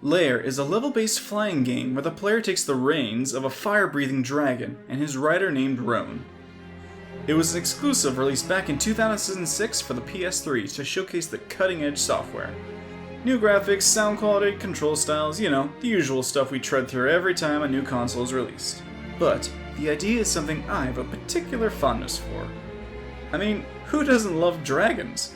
Lair is a level-based flying game where the player takes the reins of a fire-breathing dragon and his rider named Roan. It was an exclusive released back in 2006 for the PS3 to showcase the cutting-edge software. New graphics, sound quality, control styles, you know, the usual stuff we tread through every time a new console is released. But the idea is something I have a particular fondness for. I mean, who doesn't love dragons?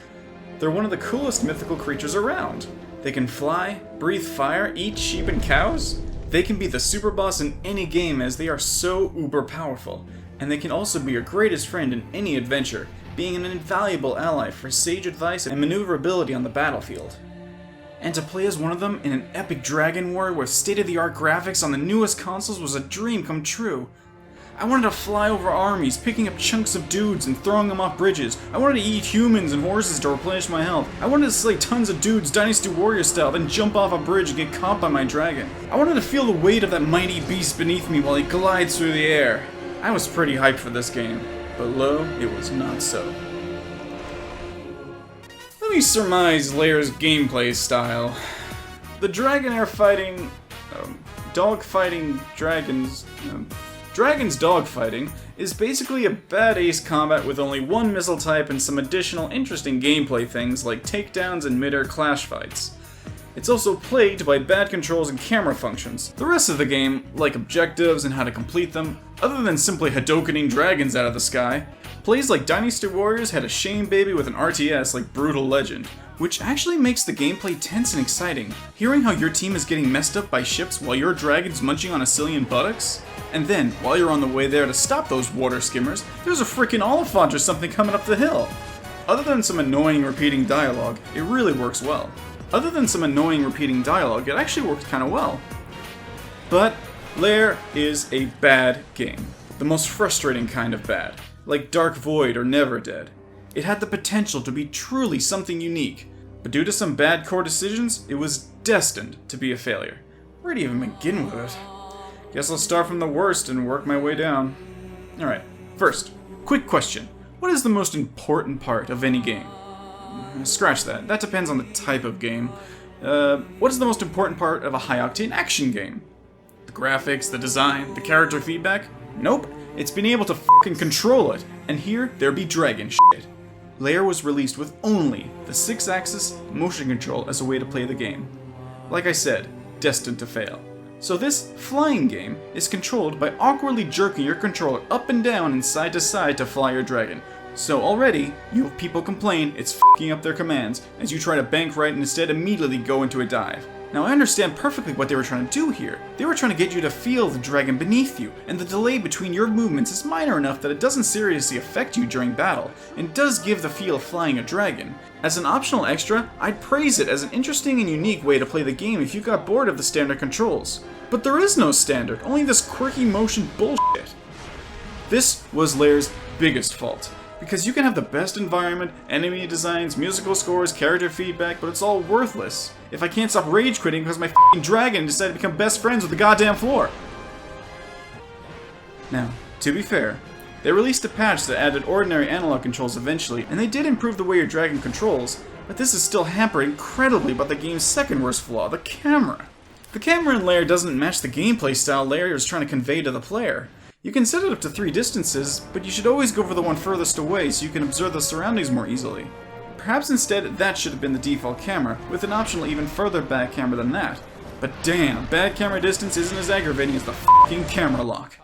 They're one of the coolest mythical creatures around. They can fly, breathe fire, eat sheep and cows. They can be the super boss in any game as they are so uber powerful. And they can also be your greatest friend in any adventure, being an invaluable ally for sage advice and maneuverability on the battlefield. And to play as one of them in an epic dragon war with state-of-the-art graphics on the newest consoles was a dream come true. I wanted to fly over armies, picking up chunks of dudes and throwing them off bridges. I wanted to eat humans and horses to replenish my health. I wanted to slay tons of dudes Dynasty Warrior style, then jump off a bridge and get caught by my dragon. I wanted to feel the weight of that mighty beast beneath me while he glides through the air. I was pretty hyped for this game, but lo, it was not so. Let me surmise Lair's gameplay style. The Dragonair fighting... dogfighting dragons... Dragons dogfighting is basically a bad ace combat with only one missile type and some additional interesting gameplay things like takedowns and mid-air clash fights. It's also plagued by bad controls and camera functions. The rest of the game, like objectives and how to complete them, other than simply Hadokening dragons out of the sky, plays like Dynasty Warriors had a shame baby with an RTS like Brutal Legend, which actually makes the gameplay tense and exciting. Hearing how your team is getting messed up by ships while your dragon's munching on Assylian buttocks? And then, while you're on the way there to stop those water skimmers, there's a freaking Oliphant or something coming up the hill. Other than some annoying repeating dialogue, it really works well. It actually works kinda well. But Lair is a bad game. The most frustrating kind of bad. Like Dark Void or Never Dead. It had the potential to be truly something unique, but due to some bad core decisions, it was destined to be a failure. Where to even begin with it? Guess I'll start from the worst and work my way down. Alright, first, quick question. What is the most important part of any game? Scratch that. That depends on the type of game. What is the most important part of a high-octane action game? The graphics, the design, the character feedback? Nope. It's being able to fucking control it. And here, there be dragon shit. Lair was released with only the 6-axis motion control as a way to play the game. Like I said, destined to fail. So this flying game is controlled by awkwardly jerking your controller up and down and side to side to fly your dragon. So already, you have people complain it's f***ing up their commands as you try to bank right and instead immediately go into a dive. Now I understand perfectly what they were trying to do here. They were trying to get you to feel the dragon beneath you, and the delay between your movements is minor enough that it doesn't seriously affect you during battle, and does give the feel of flying a dragon. As an optional extra, I'd praise it as an interesting and unique way to play the game if you got bored of the standard controls. But there is no standard, only this quirky motion bullshit. This was Lair's biggest fault. Because you can have the best environment, enemy designs, musical scores, character feedback, but it's all worthless if I can't stop rage quitting because my f***ing dragon decided to become best friends with the goddamn floor. Now, to be fair, they released a patch that added ordinary analog controls eventually, and they did improve the way your dragon controls, but this is still hampered incredibly by the game's second worst flaw, the camera. The camera in Lair doesn't match the gameplay style Lair is trying to convey to the player. You can set it up to 3 distances, but you should always go for the one furthest away so you can observe the surroundings more easily. Perhaps instead that should have been the default camera, with an optional even further back camera than that. But damn, bad camera distance isn't as aggravating as the f***ing camera lock.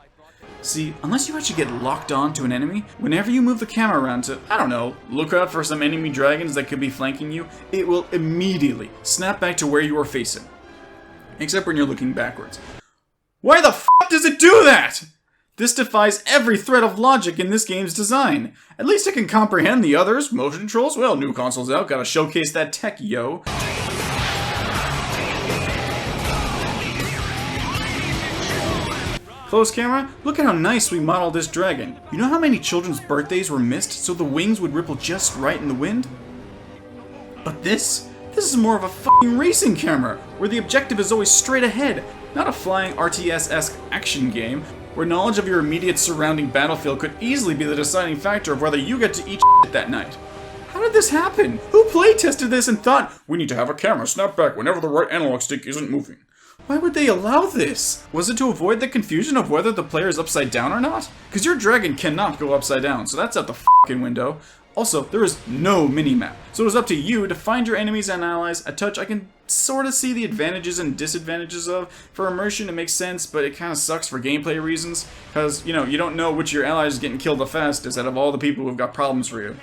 See, unless you actually get locked on to an enemy, whenever you move the camera around to, I don't know, look out for some enemy dragons that could be flanking you, it will immediately snap back to where you are facing. Except when you're looking backwards. Why the f*** does it do that?! This defies every thread of logic in this game's design. At least I can comprehend the others. Motion controls? Well, new consoles out, gotta showcase that tech, yo. Close camera? Look at how nice we modeled this dragon. You know how many children's birthdays were missed so the wings would ripple just right in the wind? But this is more of a f***ing racing camera, where the objective is always straight ahead, not a flying RTS-esque action game, where knowledge of your immediate surrounding battlefield could easily be the deciding factor of whether you get to eat shit that night. How did this happen? Who playtested this and thought, we need to have a camera snap back whenever the right analog stick isn't moving? Why would they allow this? Was it to avoid the confusion of whether the player is upside down or not? Because your dragon cannot go upside down, so that's out the f***ing window. Also, there is no mini-map, so it is up to you to find your enemies and allies. A touch I can sort of see the advantages and disadvantages of. For immersion, it makes sense, but it kind of sucks for gameplay reasons, because, you know, you don't know which of your allies is getting killed the fastest out of all the people who've got problems for you.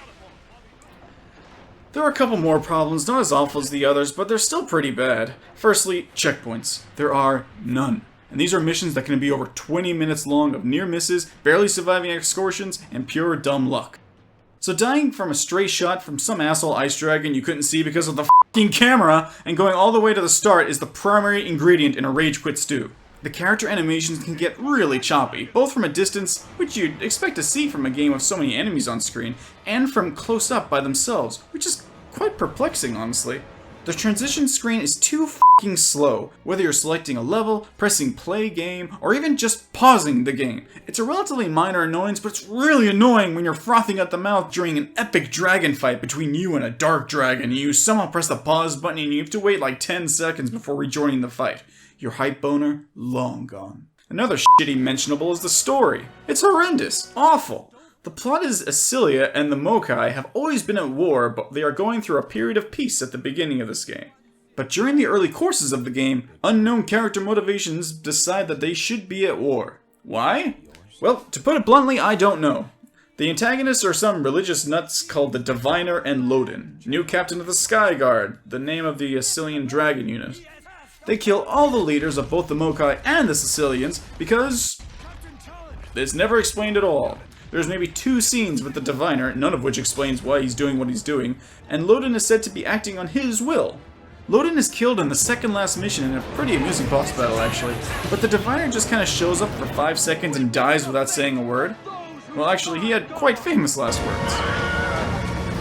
There are a couple more problems, not as awful as the others, but they're still pretty bad. Firstly, checkpoints. There are none. And these are missions that can be over 20 minutes long of near misses, barely surviving excursions, and pure dumb luck. So dying from a stray shot from some asshole ice dragon you couldn't see because of the f***ing camera, and going all the way to the start is the primary ingredient in a rage quit stew. The character animations can get really choppy, both from a distance, which you'd expect to see from a game with so many enemies on screen, and from close up by themselves, which is quite perplexing, honestly. The transition screen is too f***ing slow, whether you're selecting a level, pressing play game, or even just pausing the game. It's a relatively minor annoyance, but it's really annoying when you're frothing at the mouth during an epic dragon fight between you and a dark dragon. You somehow press the pause button and you have to wait like 10 seconds before rejoining the fight. Your hype boner, long gone. Another shitty mentionable is the story. It's horrendous, awful. The plot is Acilia and the Mokai have always been at war, but they are going through a period of peace at the beginning of this game. But during the early courses of the game, unknown character motivations decide that they should be at war. Why? Well, to put it bluntly, I don't know. The antagonists are some religious nuts called the Diviner and Lodin, new captain of the Sky Guard, the name of the Sicilian dragon unit. They kill all the leaders of both the Mokai and the Sicilians because it's never explained at all. There's maybe 2 scenes with the Diviner, none of which explains why he's doing what he's doing, and Lodin is said to be acting on his will. Lodin is killed in the second last mission in a pretty amusing boss battle actually, but the Diviner just kind of shows up for 5 seconds and dies without saying a word. Well actually, he had quite famous last words.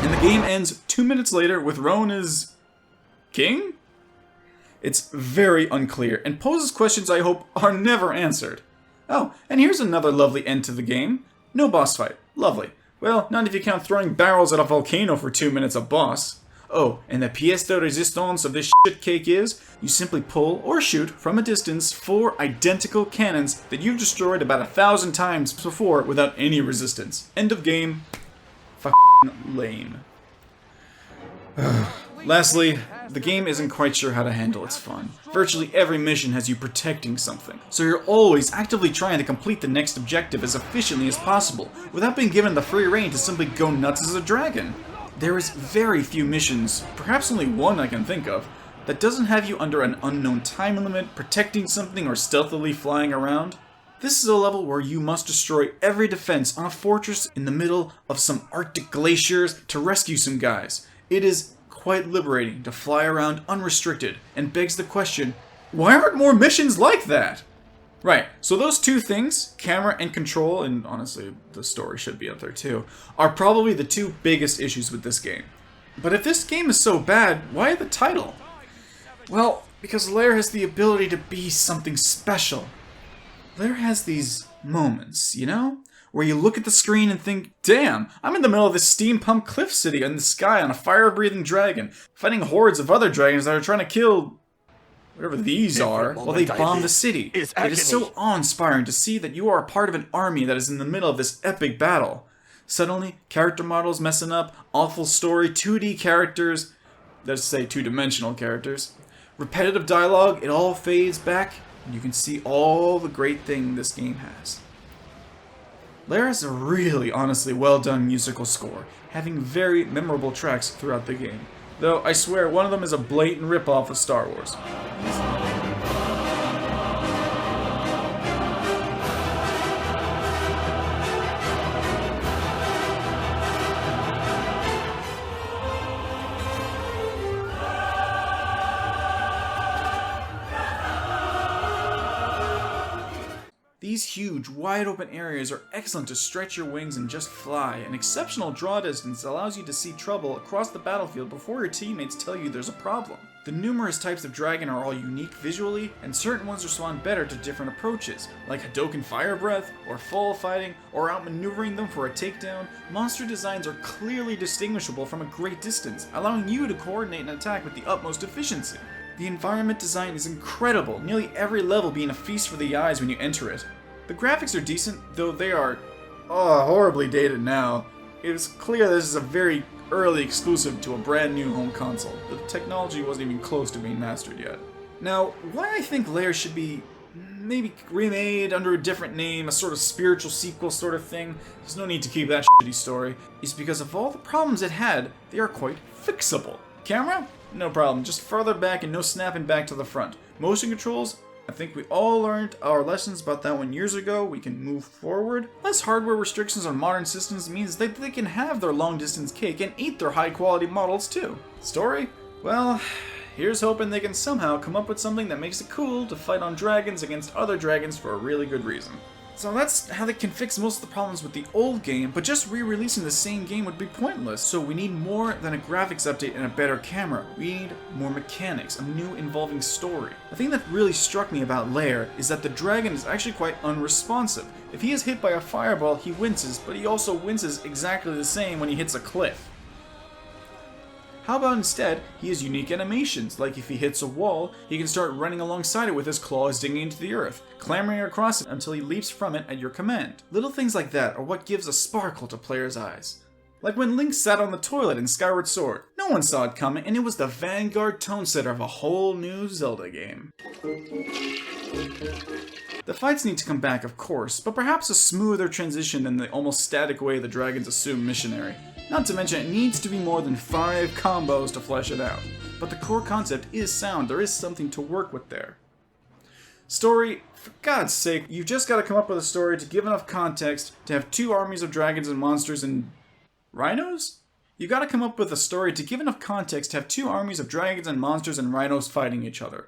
And the game ends 2 minutes later with Roan as king? It's very unclear, and poses questions I hope are never answered. Oh, and here's another lovely end to the game. No boss fight. Lovely. Well, not if you count throwing barrels at a volcano for 2 minutes a boss. Oh, and the pièce de résistance of this shit cake is, you simply pull or shoot from a distance 4 identical cannons that you've destroyed about 1,000 times before without any resistance. End of game. F***ing lame. Lastly, the game isn't quite sure how to handle its fun. Virtually every mission has you protecting something, so you're always actively trying to complete the next objective as efficiently as possible, without being given the free rein to simply go nuts as a dragon. There is very few missions, perhaps only one I can think of, that doesn't have you under an unknown time limit, protecting something, or stealthily flying around. This is a level where you must destroy every defense on a fortress in the middle of some Arctic glaciers to rescue some guys. It is quite liberating to fly around unrestricted, and begs the question, why aren't more missions like that? Right, so those 2 things, camera and control, and honestly the story should be up there too, are probably the 2 biggest issues with this game. But if this game is so bad, why the title? Well, because Lair has the ability to be something special. Lair has these moments, you know? Where you look at the screen and think, damn, I'm in the middle of this steampunk cliff city in the sky on a fire-breathing dragon, fighting hordes of other dragons that are trying to kill whatever these are while they bomb the city. It is so awe-inspiring to see that you are a part of an army that is in the middle of this epic battle. Suddenly, character models messing up, awful story, 2D characters, let's say 2-dimensional characters, repetitive dialogue, it all fades back, and you can see all the great thing this game has. Lair has a really honestly well done musical score, having very memorable tracks throughout the game. Though I swear one of them is a blatant ripoff of Star Wars. These huge, wide open areas are excellent to stretch your wings and just fly. An exceptional draw distance allows you to see trouble across the battlefield before your teammates tell you there's a problem. The numerous types of dragon are all unique visually, and certain ones respond better to different approaches, like Hadoken Fire Breath, or full fighting, or outmaneuvering them for a takedown. Monster designs are clearly distinguishable from a great distance, allowing you to coordinate an attack with the utmost efficiency. The environment design is incredible, nearly every level being a feast for the eyes when you enter it. The graphics are decent, though they are, horribly dated now. It is clear this is a very early exclusive to a brand new home console. The technology wasn't even close to being mastered yet. Now, why I think Lair should be maybe remade under a different name, a sort of spiritual sequel sort of thing, there's no need to keep that shitty story, is because of all the problems it had, they are quite fixable. Camera? No problem, just further back and no snapping back to the front. Motion controls? I think we all learned our lessons about that one years ago. We can move forward. Less hardware restrictions on modern systems means that they can have their long distance cake and eat their high quality models too. Story? Well, here's hoping they can somehow come up with something that makes it cool to fight on dragons against other dragons for a really good reason. So that's how they can fix most of the problems with the old game, but just re-releasing the same game would be pointless. So we need more than a graphics update and a better camera. We need more mechanics, a new involving story. The thing that really struck me about Lair is that the dragon is actually quite unresponsive. If he is hit by a fireball, he winces, but he also winces exactly the same when he hits a cliff. How about instead, he has unique animations, like if he hits a wall, he can start running alongside it with his claws digging into the earth, clambering across it until he leaps from it at your command. Little things like that are what gives a sparkle to players' eyes. Like when Link sat on the toilet in Skyward Sword. No one saw it coming, and it was the vanguard tone setter of a whole new Zelda game. The fights need to come back, of course, but perhaps a smoother transition than the almost static way the dragons assume missionary. Not to mention, it needs to be more than 5 combos to flesh it out. But the core concept is sound, there is something to work with there. Story, for God's sake, you've just got to come up with a story to give enough context to have 2 armies of dragons and monsters and rhinos? You got to come up with a story to give enough context to have 2 armies of dragons and monsters and rhinos fighting each other.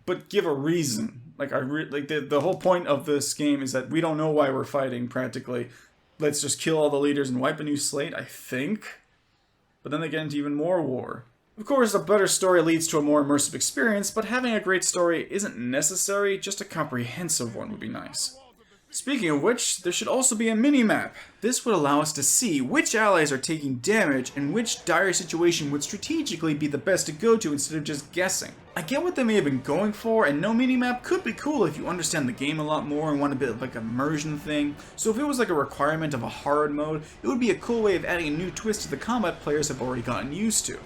But give a reason. The whole point of this game is that we don't know why we're fighting, practically. Let's just kill all the leaders and wipe a new slate, I think? But then they get into even more war. Of course, a better story leads to a more immersive experience, but having a great story isn't necessary, just a comprehensive one would be nice. Speaking of which, there should also be a mini-map. This would allow us to see which allies are taking damage and which dire situation would strategically be the best to go to instead of just guessing. I get what they may have been going for, and no mini-map could be cool if you understand the game a lot more and want a bit of like an immersion thing. So if it was like a requirement of a hard mode, it would be a cool way of adding a new twist to the combat players have already gotten used to.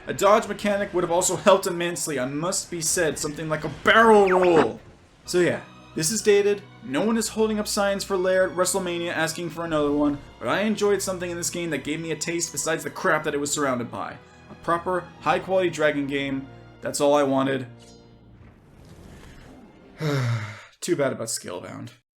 A dodge mechanic would have also helped immensely, I must be said, something like a barrel roll. So yeah. This is dated, no one is holding up signs for Lair at WrestleMania asking for another one, but I enjoyed something in this game that gave me a taste besides the crap that it was surrounded by. A proper, high-quality dragon game, that's all I wanted. Too bad about Scalebound.